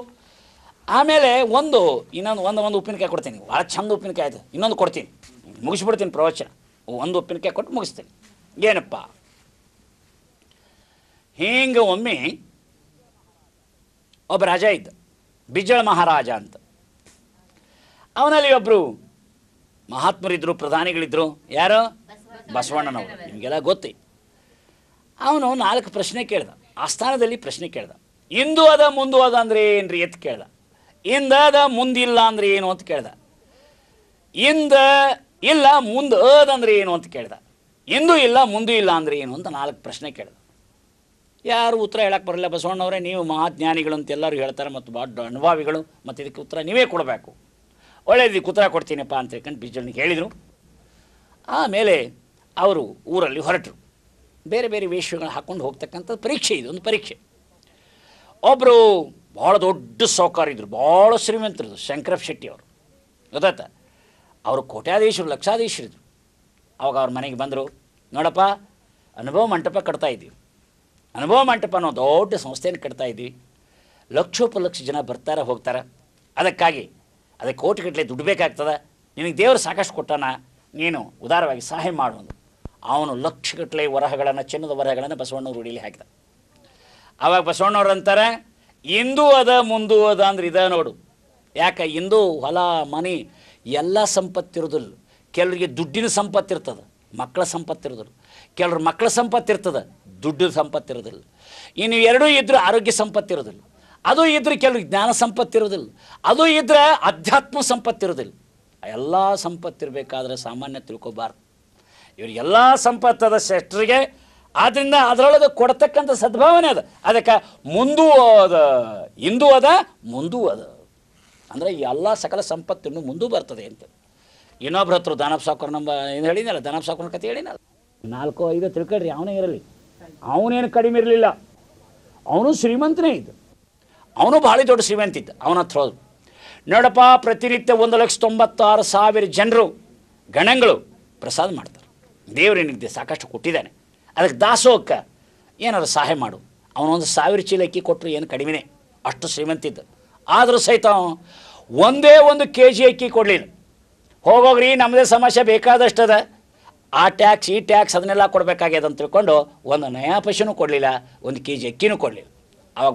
ಆಮೇಲೆ ಇನ್ನೊಂದು ಉಪ್ಪಿನಕಾಯಿ ಕೊಡ್ತೀನಿ, ಭಾಳ ಚಂದ ಉಪ್ಪಿನಕಾಯಿ ಅದು. ಇನ್ನೊಂದು ಕೊಡ್ತೀನಿ, ಮುಗಿಸ್ಬಿಡ್ತೀನಿ ಪ್ರವಚನ. ಒಂದು ಉಪ್ಪಿನಕಾಯಿ ಕೊಟ್ಟು ಮುಗಿಸ್ತೀನಿ. ಏನಪ್ಪ, ಹಿಂಗೆ ಒಮ್ಮೆ ಒಬ್ಬ ರಾಜ ಇದ್ದ, ಬಿಜ್ಜಳ ಮಹಾರಾಜ ಅಂತ. ಅವನಲ್ಲಿ ಒಬ್ಬರು ಮಹಾತ್ಮರಿದ್ದರು, ಪ್ರಧಾನಿಗಳಿದ್ದರು. ಯಾರು? ಬಸವಣ್ಣನವರು. ನಿಮಗೆಲ್ಲ ಗೊತ್ತೇ. ಅವನು 4 ಪ್ರಶ್ನೆ ಕೇಳ್ದ. ಆಸ್ಥಾನದಲ್ಲಿ ಪ್ರಶ್ನೆ ಕೇಳ್ದ. ಇಂದು ಅದ ಮುಂದು ಅದ ಅಂದರೆ ಏನ್ರಿ ಅಂತ ಕೇಳ್ದ. ಇಂದ ಅದ ಮುಂದಿಲ್ಲ ಅಂದರೆ ಏನು ಅಂತ ಕೇಳ್ದ. ಇಂದ ಇಲ್ಲ ಮುಂದೆ ಅದಂದ್ರೆ ಏನು ಅಂತ ಕೇಳ್ದ. ಇಂದು ಇಲ್ಲ ಮುಂದೂ ಇಲ್ಲ ಅಂದರೆ ಏನು ಅಂತ 4 ಪ್ರಶ್ನೆ ಕೇಳ್ದ. ಯಾರು ಉತ್ತರ ಹೇಳಕ್ಕೆ ಬರಲ್ಲ. ಬಸವಣ್ಣವರೇ, ನೀವು ಮಹಾಜ್ಞಾನಿಗಳು ಅಂತ ಎಲ್ಲರೂ ಹೇಳ್ತಾರೆ ಮತ್ತು ಭಾಳ ಅನುಭವಿಗಳು, ಮತ್ತು ಇದಕ್ಕೆ ಉತ್ತರ ನೀವೇ ಕೊಡಬೇಕು. ಒಳ್ಳೆಯದು, ಉತ್ತರ ಕೊಡ್ತೀನಪ್ಪ ಅಂತ ಹೇಳ್ಕೊಂಡು ಬಿಜಲ್ನಿಗೆ ಹೇಳಿದರು. ಆಮೇಲೆ ಅವರು ಊರಲ್ಲಿ ಹೊರಟರು. ಬೇರೆ ಬೇರೆ ವೇಷಗಳು ಹಾಕ್ಕೊಂಡು ಹೋಗ್ತಕ್ಕಂಥ ಪರೀಕ್ಷೆ, ಇದು ಒಂದು ಪರೀಕ್ಷೆ. ಒಬ್ಬರು ಭಾಳ ದೊಡ್ಡ ಸಾಹುಕಾರ ಇದ್ದರು, ಭಾಳ ಶ್ರೀಮಂತರಿದ್ರು, ಶಂಕರಪ್ಪ ಶೆಟ್ಟಿ ಅವರು. ಗೊತ್ತಾಯ್ತ? ಅವರು ಕೋಟ್ಯಾಧೀಶರು, ಲಕ್ಷಾಧೀಶರಿದ್ರು. ಅವಾಗ ಅವ್ರ ಮನೆಗೆ ಬಂದರು. ನೋಡಪ್ಪ, ಅನುಭವ ಮಂಟಪ ಕಟ್ತಾ ಇದ್ದೀವಿ. ಅನುಭವ ಮಂಟಪ ಅನ್ನೋ ದೊಡ್ಡ ಸಂಸ್ಥೆಯನ್ನು ಕಟ್ತಾ ಇದ್ದೀವಿ. ಲಕ್ಷೋಪಲಕ್ಷ ಜನ ಬರ್ತಾರೆ ಹೋಗ್ತಾರೆ. ಅದಕ್ಕಾಗಿ ಅದಕ್ಕೆ ಕೋಟಿಗಟ್ಟಲೆ ದುಡ್ಡು ಬೇಕಾಗ್ತದೆ. ನಿನಗೆ ದೇವರು ಸಾಕಷ್ಟು ಕೊಟ್ಟಾನ, ನೀನು ಉದಾರವಾಗಿ ಸಹಾಯ ಮಾಡುವುದು. ಅವನು ಲಕ್ಷಗಟ್ಟಲೆ ವರಹಗಳನ್ನು, ಚಿನ್ನದ ವರಹಗಳನ್ನು ಬಸವಣ್ಣವ್ರು ರೂಢಿಲಿ ಹಾಕಿದ. ಆವಾಗ ಬಸವಣ್ಣವ್ರು ಅಂತಾರೆ, ಇಂದು ಅದ ಮುಂದು ಅದ ಅಂದ್ರೆ ಇದ ನೋಡು. ಯಾಕೆ? ಇಂದು ಹೊಲ ಮನೆ ಎಲ್ಲ ಸಂಪತ್ತಿರೋದಿಲ್ಲ. ಕೆಲವರಿಗೆ ದುಡ್ಡಿನ ಸಂಪತ್ತಿರ್ತದೆ, ಮಕ್ಕಳ ಸಂಪತ್ತಿರೋದಿಲ್ಲ. ಕೆಲವ್ರ ಮಕ್ಕಳ ಸಂಪತ್ತಿರ್ತದೆ, ದುಡ್ಡು ಸಂಪತ್ತಿರೋದಿಲ್ಲ. ಇನ್ನು ಎರಡೂ ಇದ್ದರೂ ಆರೋಗ್ಯ ಸಂಪತ್ತಿರೋದಿಲ್ಲ. ಅದು ಇದ್ರೆ ಕೆಲವ್ರಿಗೆ ಜ್ಞಾನ ಸಂಪತ್ತಿರೋದಿಲ್ಲ. ಅದು ಇದ್ರೆ ಅಧ್ಯಾತ್ಮ ಸಂಪತ್ತಿರೋದಿಲ್ಲ. ಎಲ್ಲ ಸಂಪತ್ತಿರಬೇಕಾದ್ರೆ ಸಾಮಾನ್ಯ ತಿಳ್ಕೊಬಾರ್ದು. ಇವರಿಗೆಲ್ಲ ಸಂಪತ್ತದ ಶೆಟ್ರಿಗೆ. ಆದ್ದರಿಂದ ಅದರೊಳಗೆ ಕೊಡ್ತಕ್ಕಂಥ ಸದ್ಭಾವನೆ ಅದ. ಅದಕ್ಕೆ ಮುಂದೂ ಅದ, ಇಂದೂ ಅದ, ಮುಂದೂ ಅದ ಅಂದರೆ ಎಲ್ಲ ಸಕಲ ಸಂಪತ್ತನ್ನು ಮುಂದೂ ಬರ್ತದೆ ಅಂತ. ಇನ್ನೊಬ್ರ ಹತ್ರ ದಾನಪ್ಪ ಸಾವ್ಕಾರ ನಮ್ಮ ಏನು ಹೇಳಿನಲ್ಲ, ದಾನಪ್ಪ ಸಾವ್ಕಾರನ ಕತೆ ಹೇಳಿನಲ್ಲ, 4-5 ತಿಳ್ಕೊಳ್ರಿ. ಅವನೇ ಇರಲಿ, ಅವನೇನು ಕಡಿಮೆ ಇರಲಿಲ್ಲ. ಅವನು ಶ್ರೀಮಂತನೇ ಇದ್ದ. ಅವನು ಭಾಳ ದೊಡ್ಡ ಶ್ರೀಮಂತ ಇದ್ದ. ಅವನ ಹತ್ರ ಹೋದ್ರು. ನೋಡಪ್ಪ, ಪ್ರತಿನಿತ್ಯ 1,96,000 ಜನರು, ಗಣಗಳು ಪ್ರಸಾದ ಮಾಡ್ತಾರೆ. ದೇವರೇನಿದೆ ಸಾಕಷ್ಟು ಕೊಟ್ಟಿದ್ದಾನೆ, ಅದಕ್ಕೆ ದಾಸೋಹಕ್ಕೆ ಏನಾದ್ರು ಸಹಾಯ ಮಾಡು. ಅವನೊಂದು 1000 ಚೀಲ ಅಕ್ಕಿ ಕೊಟ್ಟರು ಏನು ಕಡಿಮೆನೇ, ಅಷ್ಟು ಶ್ರೀಮಂತಿದ್ದ. ಆದರೂ ಸಹಿತ ಒಂದೇ 1 kg ಅಕ್ಕಿ ಕೊಡಲಿಲ್ಲ. ಹೋಗೋಗ್ರಿ, ನಮ್ಮದೇ ಸಮಸ್ಯೆ ಬೇಕಾದಷ್ಟು ಅದ, ಆ ಟ್ಯಾಕ್ಸ್ ಈ ಟ್ಯಾಕ್ಸ್ ಅದನ್ನೆಲ್ಲ ಕೊಡಬೇಕಾಗ್ಯದ ಅಂತ ತಿಳ್ಕೊಂಡು 1 ನಯಾ ಪೈಸೆನೂ ಕೊಡಲಿಲ್ಲ, 1 kg ಅಕ್ಕಿನೂ ಕೊಡಲಿಲ್ಲ. ಆವಾಗ